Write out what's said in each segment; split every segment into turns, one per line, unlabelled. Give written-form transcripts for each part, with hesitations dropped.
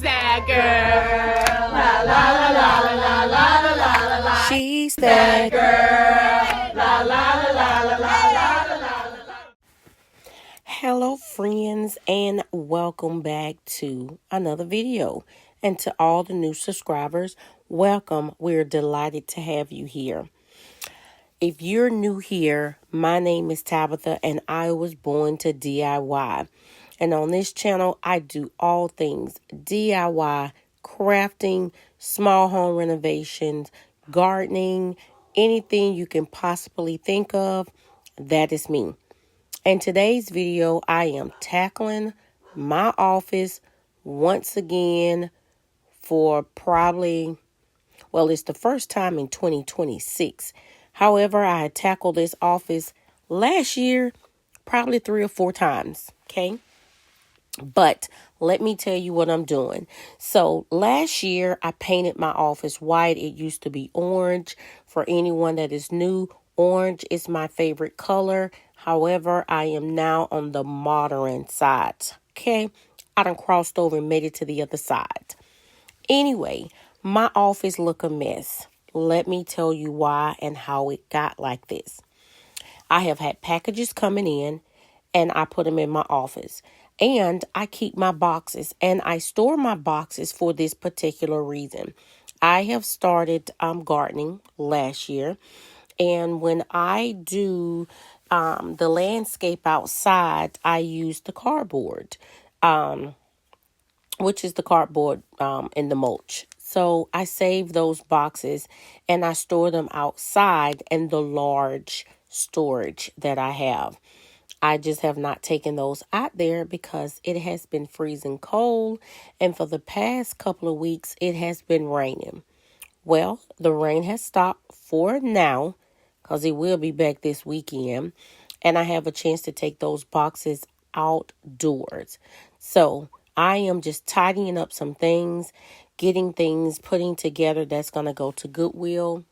that girl. La la la la la la la la la la.
She's that
girl. La la la la la la la la la.
Hello, friends, and welcome back to another video. And to all the new subscribers, welcome. We're delighted to have you here. If you're new here, my name is Tabitha, and I was born to DIY. And on this channel, I do all things DIY, crafting, small home renovations, gardening, anything you can possibly think of, that is me. In today's video, I am tackling my office once again for probably, it's the first time in 2026. However, I had tackled this office last year probably 3 or 4 times, okay? But let me tell you what I'm doing. So last year, I painted my office white. It used to be orange. For anyone that is new, orange is my favorite color. However, I am now on the modern side. Okay, I done crossed over and made it to the other side. Anyway, my office look a mess. Let me tell you why and how it got like this. I have had packages coming in and I put them in my office. And I keep my boxes and I store my boxes for this particular reason. I have started gardening last year. And when I do the landscape outside, I use the cardboard, which is the cardboard in the mulch. So I save those boxes and I store them outside in the large storage that I have. I just have not taken those out there because it has been freezing cold. And for the past couple of weeks, it has been raining. Well, the rain has stopped for now because it will be back this weekend. And I have a chance to take those boxes outdoors. So I am just tidying up some things, getting things putting together that's going to go to Goodwill.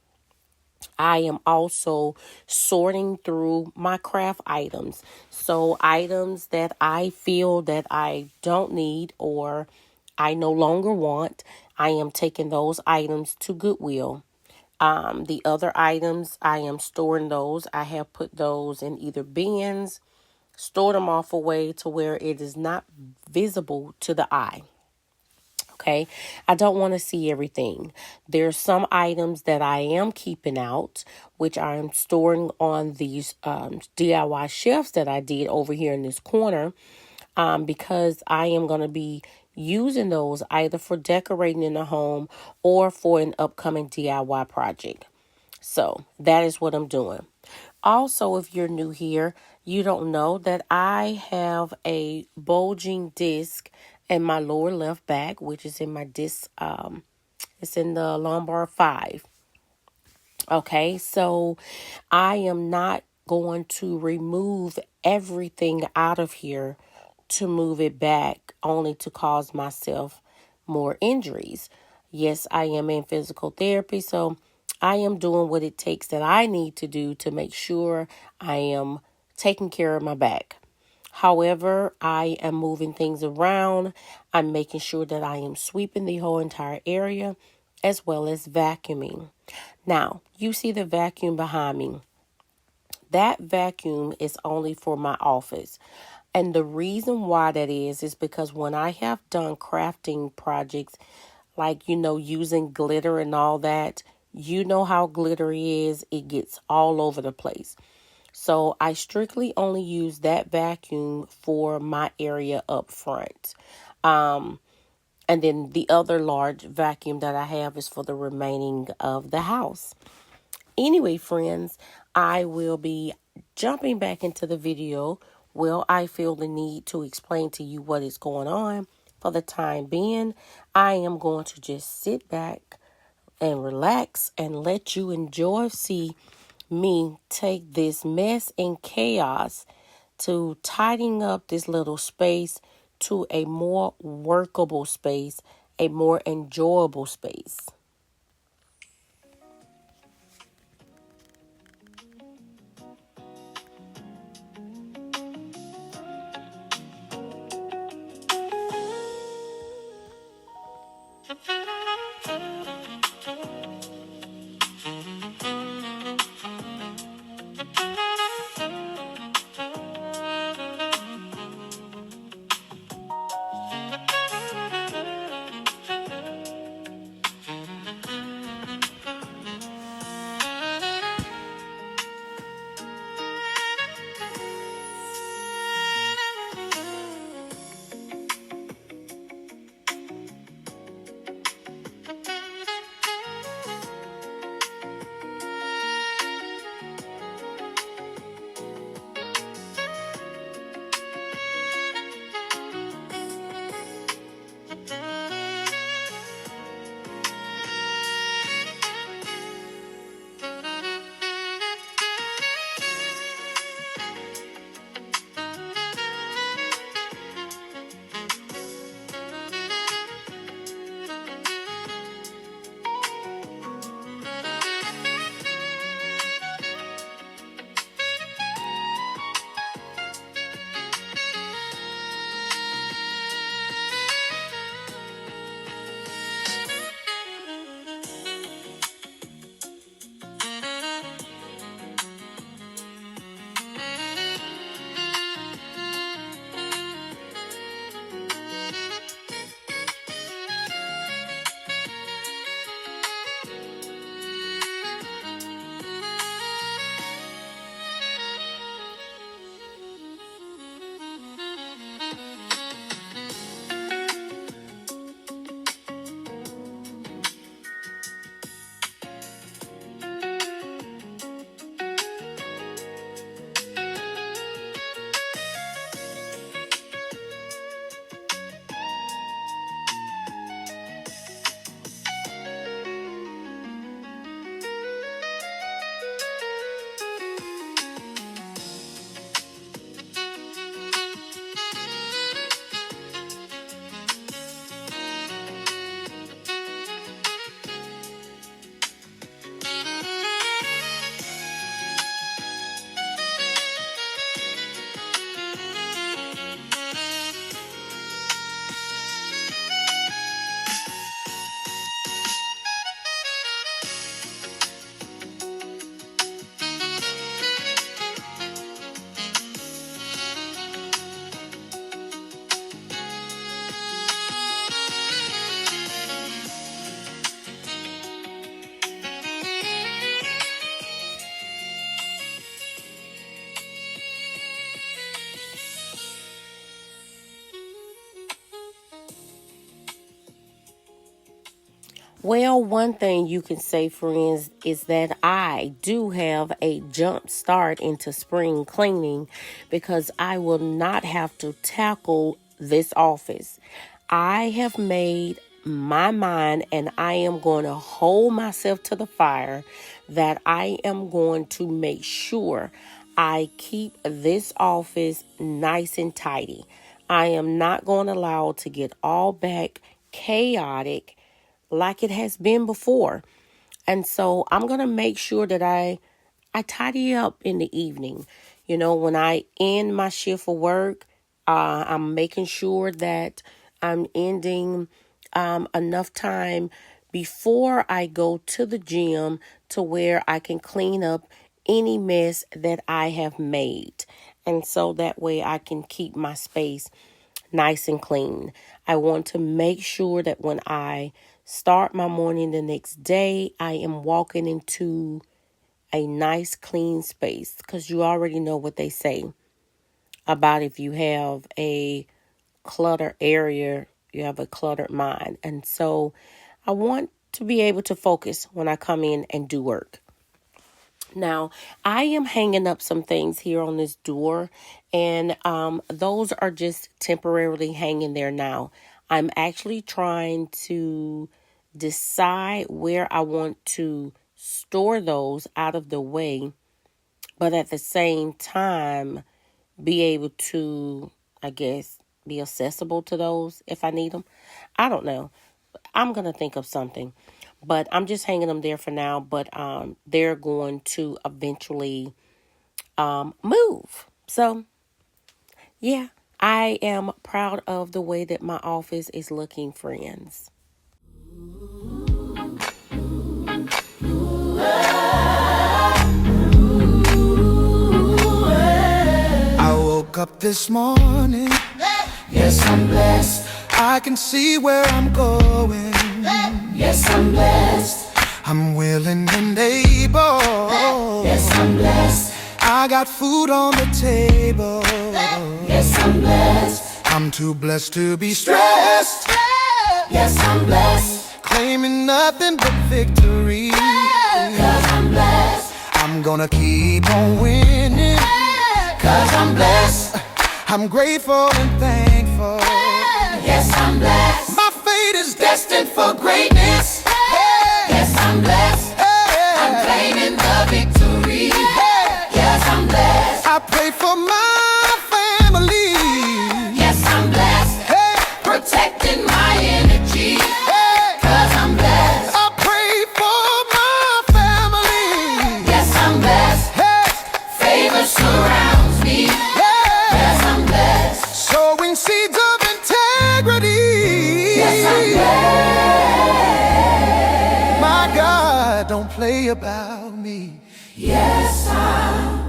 I am also sorting through my craft items. So items that I feel that I don't need or I no longer want, I am taking those items to Goodwill. The other items, I am storing those. I have put those in either bins, stored them off a way to where it is not visible to the eye. Okay, I don't want to see everything. There's some items that I am keeping out, which I am storing on these DIY shelves that I did over here in this corner, because I am going to be using those either for decorating in the home or for an upcoming DIY project. So that is what I'm doing. Also, if you're new here, you don't know that I have a bulging disc in my lower left back, which is in my disc. It's in the lumbar 5. Okay, so I am not going to remove everything out of here to move it back, only to cause myself more injuries. Yes, I am in physical therapy, so I am doing what it takes that I need to do to make sure I am taking care of my back. However, I am moving things around. I'm making sure that I am sweeping the whole entire area as well as vacuuming. Now, you see the vacuum behind me. That vacuum is only for my office. And the reason why that is because when I have done crafting projects, like, using glitter and all that, you know how glittery is. It gets all over the place. So I strictly only use that vacuum for my area up front. And then the other large vacuum that I have is for the remaining of the house. Anyway, friends, I will be jumping back into the video. Well, I feel the need to explain to you what is going on. For the time being, I am going to just sit back and relax and let you see me take this mess and chaos to tidying up this little space to a more workable space, a more enjoyable space. Well, one thing you can say, friends, is that I do have a jump start into spring cleaning because I will not have to tackle this office. I have made my mind and I am going to hold myself to the fire that I am going to make sure I keep this office nice and tidy. I am not going to allow it to get all back chaotic like it has been before. And so I'm going to make sure that I tidy up in the evening. You know, when I end my shift of work, I'm making sure that I'm ending enough time before I go to the gym to where I can clean up any mess that I have made. And so that way I can keep my space nice and clean. I want to make sure that when I start my morning the next day, I am walking into a nice clean space, because you already know what they say about if you have a clutter area, you have a cluttered mind. And so I want to be able to focus when I come in and do work. Now, I am hanging up some things here on this door, and those are just temporarily hanging there now. I'm actually trying to decide where I want to store those out of the way, but at the same time, be able to, I guess, be accessible to those if I need them. I don't know. I'm going to think of something. But I'm just hanging them there for now. But they're going to eventually move. So, yeah, I am proud of the way that my office is looking, friends.
I woke up this morning. Yes, I'm blessed. I can see where I'm going. Yes, I'm blessed. I'm willing and able. Yes, I'm blessed. I got food on the table. Yes, I'm blessed. I'm too blessed to be stressed. Yes, I'm blessed. Claiming nothing but victory. 'Cause I'm blessed. I'm gonna keep on winning. 'Cause I'm blessed. I'm grateful and thankful. Yes, I'm blessed. My fate is destined for greatness. Yes, I'm blessed. I'm claiming the victory. Yes, I'm blessed. I pray for my family. Yes, I'm blessed. Protecting my energy. 'Cause I'm blessed. I pray for my family. Yes, I'm blessed. Favor surrounds me. Yes, I'm blessed. Sowing seeds of integrity. Yes, I'm blessed. My God don't play about me. Yes, I'm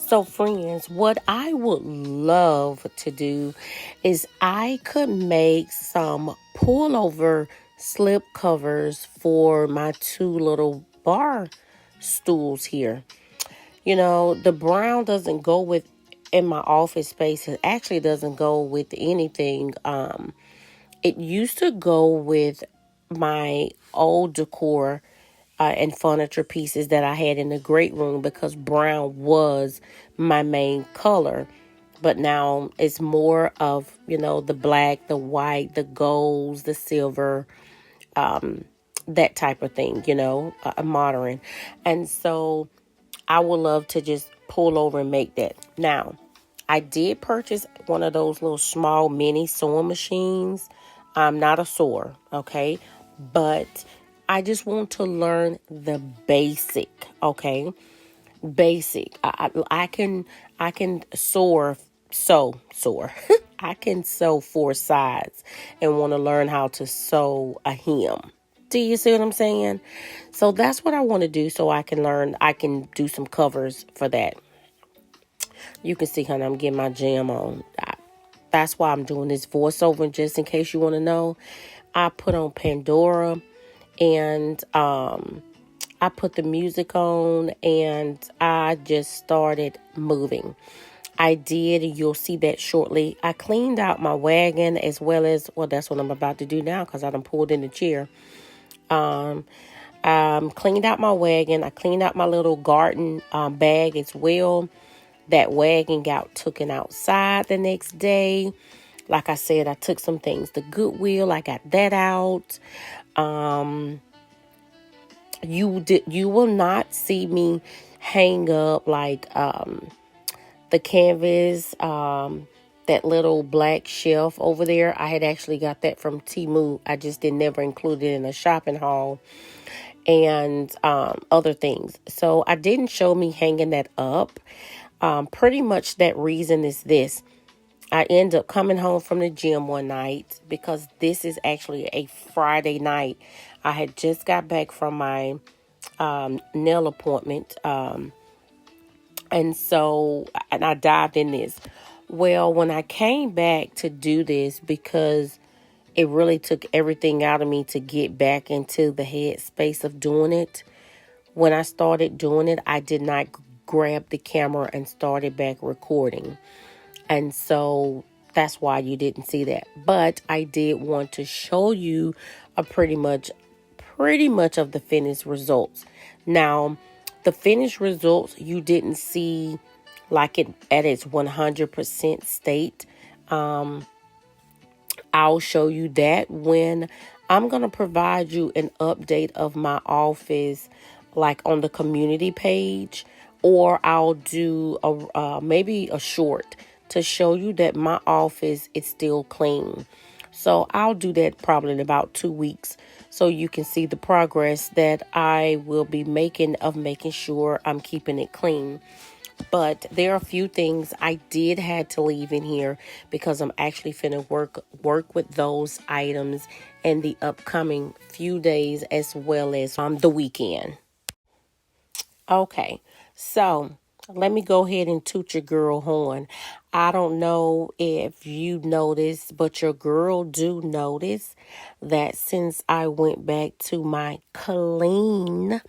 So, friends, what I would love to do is I could make some pullover slip covers for my two little bar stools here. You know, the brown doesn't go with in my office space. It actually doesn't go with anything. It used to go with my old decor and furniture pieces that I had in the great room because brown was my main color. But now it's more of, you know, the black, the white, the golds, the silver, that type of thing, you know, modern. And so I would love to just pull over and make that. Now, I did purchase one of those little small mini sewing machines. I'm not a sewer, okay? But I just want to learn the basic, okay? Basic. I can sew. I can sew four sides and want to learn how to sew a hem. Do you see what I'm saying? So that's what I want to do so I can learn. I can do some covers for that. You can see, honey, I'm getting my jam on. That's why I'm doing this voiceover, just in case you want to know. I put on Pandora and I put the music on and I just started moving. I did, and you'll see that shortly. I cleaned out my wagon as well as, well, that's what I'm about to do now because I done pulled in the chair. Cleaned out my wagon. I cleaned out my little garden bag as well. That wagon got taken outside the next day. Like I said, I took some things to Goodwill. I got that out. You will not see me hang up like the canvas, that little black shelf over there. I had actually got that from Temu. I just never include it in a shopping haul and other things. So I didn't show me hanging that up. Pretty much that reason is this. I end up coming home from the gym one night because this is actually a Friday night. I had just got back from my nail appointment. And I dived in this. Well, when I came back to do this, because it really took everything out of me to get back into the headspace of doing it. When I started doing it, I did not grab the camera and started back recording. And so that's why you didn't see that. But I did want to show you a pretty much of the finished results. Now, the finished results you didn't see like it at its 100% state. I'll show you that when I'm going to provide you an update of my office, like on the community page, or I'll do maybe a short to show you that my office is still clean. So I'll do that probably in about 2 weeks, so you can see the progress that I will be making sure I'm keeping it clean. But there are a few things I did had to leave in here because I'm actually finna work with those items in the upcoming few days as well as the weekend. Okay, so let me go ahead and toot your girl horn. I don't know if you noticed, but your girl do notice that since I went back to my clean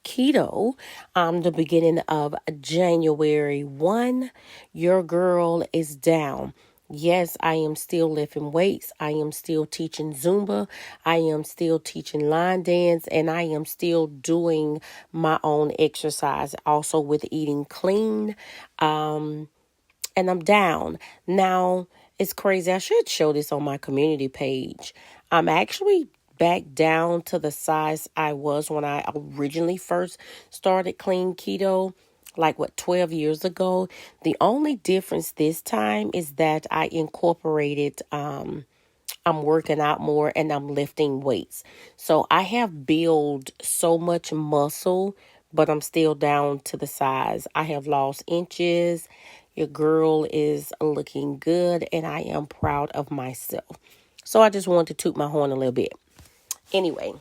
keto, the beginning of January 1, your girl is down. Yes, I am still lifting weights. I am still teaching Zumba. I am still teaching line dance, and I am still doing my own exercise, also with eating clean. And I'm down. Now, it's crazy. I should show this on my community page. I'm actually back down to the size I was when I originally first started clean keto, like 12 years ago. The only difference this time is that I incorporated I'm working out more and I'm lifting weights. So I have built so much muscle, but I'm still down to the size. I have lost inches. Your girl is looking good and I am proud of myself. So I just wanted to toot my horn a little bit. Anyway,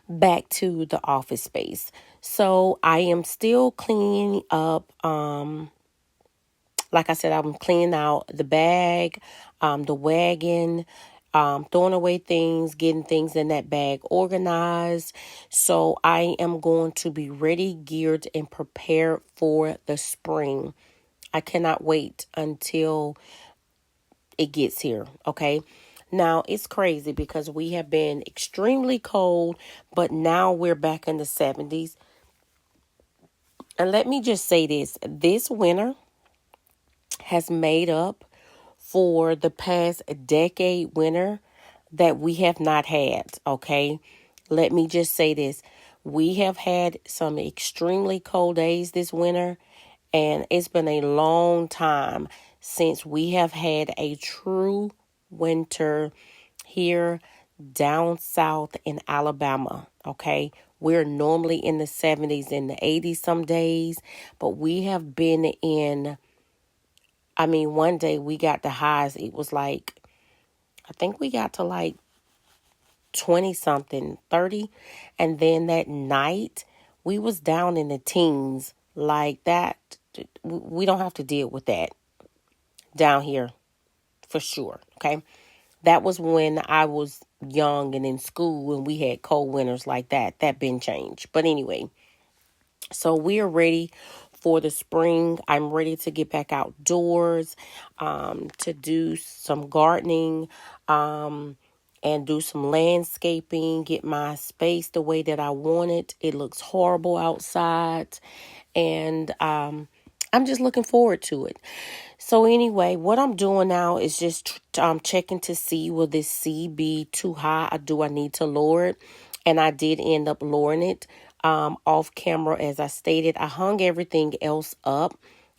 back to the office space. So I am still cleaning up. Like I said, I'm cleaning out the bag, the wagon, throwing away things, getting things in that bag organized. So I am going to be ready, geared, and prepared for the spring. I cannot wait until it gets here, okay? Now, it's crazy because we have been extremely cold, but now we're back in the 70s. And let me just say this winter has made up for the past decade winter that we have not had, okay? Let me just say this. We have had some extremely cold days this winter, and it's been a long time since we have had a true winter here down south in Alabama, okay? We're normally in the 70s and the 80s some days, but we have been in, one day we got the highs. It was like, I think we got to like 20 something, 30. And then that night we was down in the teens like that. We don't have to deal with that down here for sure. Okay. That was when I was young and in school and we had cold winters like that. That been changed. But anyway, so we are ready for the spring. I'm ready to get back outdoors, to do some gardening, and do some landscaping, get my space the way that I want it. It looks horrible outside, and I'm just looking forward to it. So anyway, what I'm doing now is just checking to see, will this C be too high or do I need to lower it? And I did end up lowering it off camera. As I stated, I hung everything else up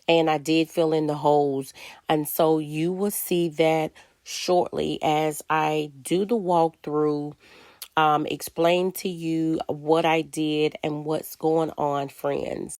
and I did fill in the holes. And so you will see that shortly as I do the walkthrough, explain to you what I did and what's going on, friends.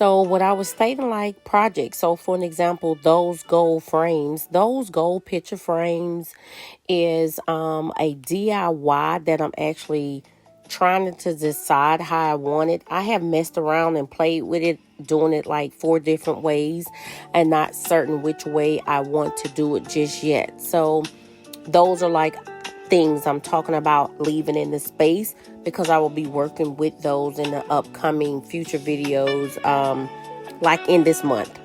So what I was stating, like projects. So for an example, those gold frames, those gold picture frames is a DIY that I'm actually trying to decide how I want it. I have messed around and played with it, doing it like 4 different ways and not certain which way I want to do it just yet. So those are like things I'm talking about leaving in the space, because I will be working with those in the upcoming future videos, like in this month.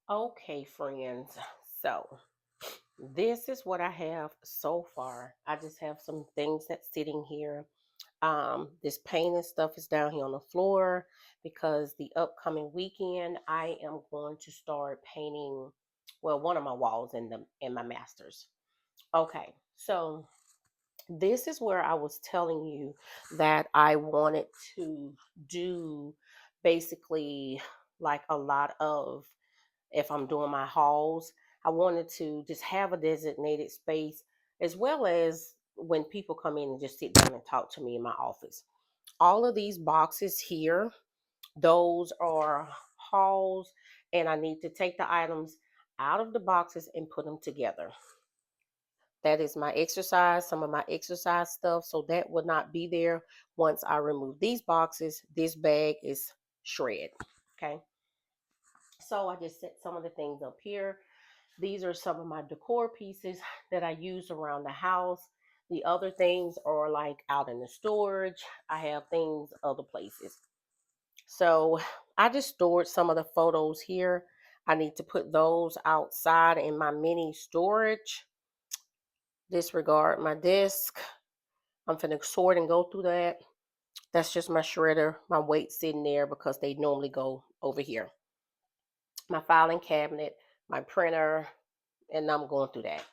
Okay, friends. So this is what I have so far. I just have some things that's sitting here. This painting stuff is down here on the floor because the upcoming weekend I am going to start painting, well, one of my walls in my master's. Okay, so this is where I was telling you that I wanted to do basically like a lot of, if I'm doing my hauls, I wanted to just have a designated space, as well as when people come in and just sit down and talk to me in my office. All of these boxes here, those are hauls, and I need to take the items out of the boxes and put them together. That is my exercise, some of my exercise stuff. So that would not be there once I remove these boxes. This bag is shred. Okay. So I just set some of the things up here. These are some of my decor pieces that I use around the house. The other things are like out in the storage. I have things other places. So I just stored some of the photos here. I need to put those outside in my mini storage. Disregard my desk. I'm finna sort and go through that. That's just my shredder, my weights sitting there because they normally go over here. My filing cabinet, my printer, and I'm going through that.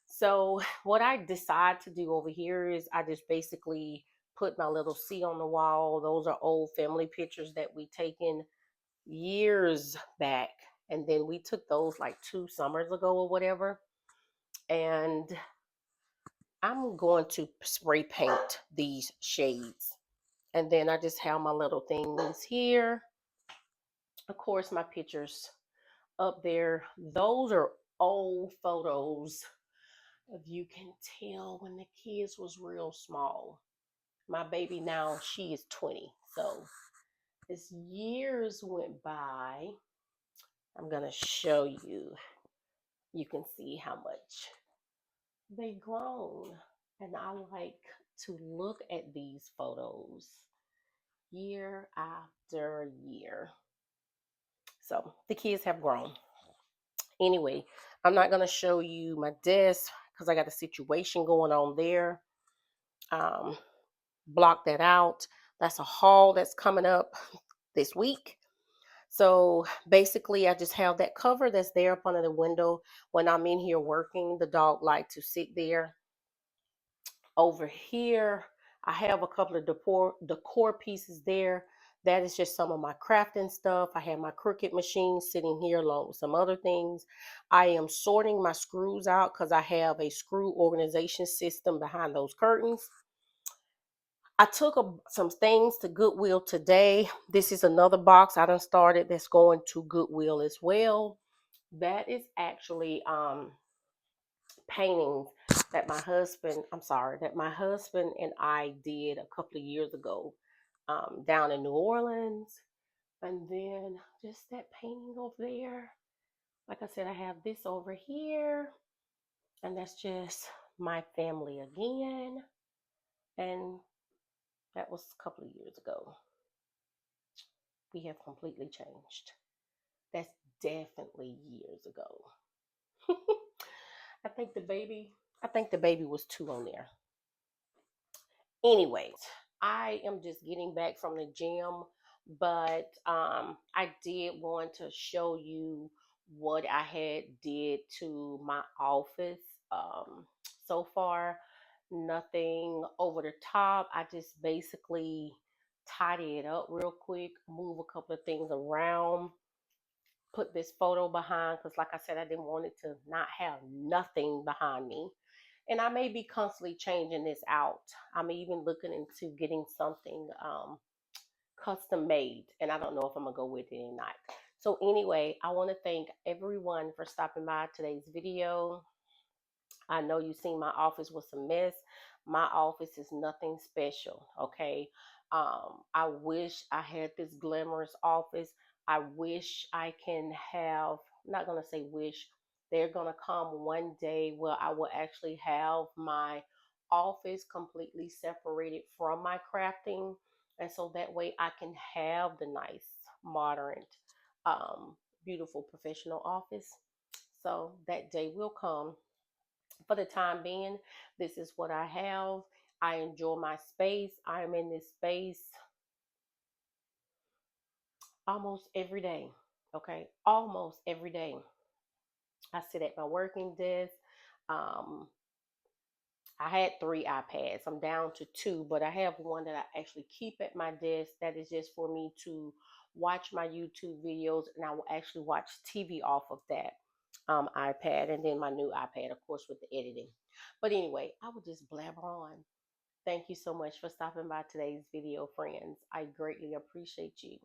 So what I decide to do over here is I just basically put my little C on the wall. Those are old family pictures that we taken years back. And then we took those like 2 summers ago or whatever. And I'm going to spray paint these shades. And then I just have my little things here. Of course, my pictures up there. Those are old photos. If you can tell, when the kids was real small. My baby now, she is 20. So as years went by, I'm going to show you. You can see how much they grown. And I like to look at these photos year after year. So the kids have grown. Anyway, I'm not going to show you my desk because I got a situation going on there. Um, Block that out. That's a haul that's coming up this week. So basically, I just have that cover that's there up under the window. When I'm in here working, the dog like to sit there. Over here, I have a couple of decor pieces there. That is just some of my crafting stuff. I have my Cricut machine sitting here along with some other things. I am sorting my screws out because I have a screw organization system behind those curtains. I took some things to Goodwill today. This is another box I done started that's going to Goodwill as well. That is actually paintings that my husband and I did a couple of years ago down in New Orleans. And then just that painting over there. Like I said, I have this over here, and that's just my family again. And that was a couple of years ago. We have completely changed. That's definitely years ago. I think the baby was 2 on there. Anyways, I am just getting back from the gym, but I did want to show you what I had did to my office so far. Nothing over the top. I just basically tidy it up real quick, move a couple of things around, put this photo behind because, like I said, I didn't want it to not have nothing behind me. And I may be constantly changing this out. I'm even looking into getting something custom made, and I don't know if I'm gonna go with it or not. So anyway, I want to thank everyone for stopping by today's video. I know you've seen my office was a mess. My office is nothing special, okay? I wish I had this glamorous office. I wish I can have, I'm not going to say wish, they're going to come one day where I will actually have my office completely separated from my crafting. And so that way I can have the nice, modern, um, beautiful professional office. So that day will come. For the time being, this is what I have. I enjoy my space. I am in this space almost every day. Okay, almost every day. I sit at my working desk. Um, I had 3 iPads. I'm down to 2, but I have one that I actually keep at my desk that is just for me to watch my YouTube videos, and I will actually watch TV off of that iPad, and then my new iPad, of course, with the editing. But anyway, I will just blabber on. Thank you so much for stopping by today's video, friends. I greatly appreciate you.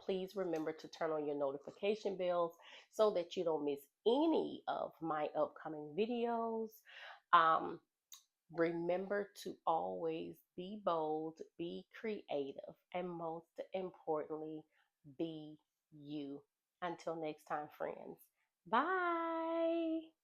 Please remember to turn on your notification bells so that you don't miss any of my upcoming videos. Um, Remember to always be bold, be creative, and most importantly, be you. Until next time, friends. Bye.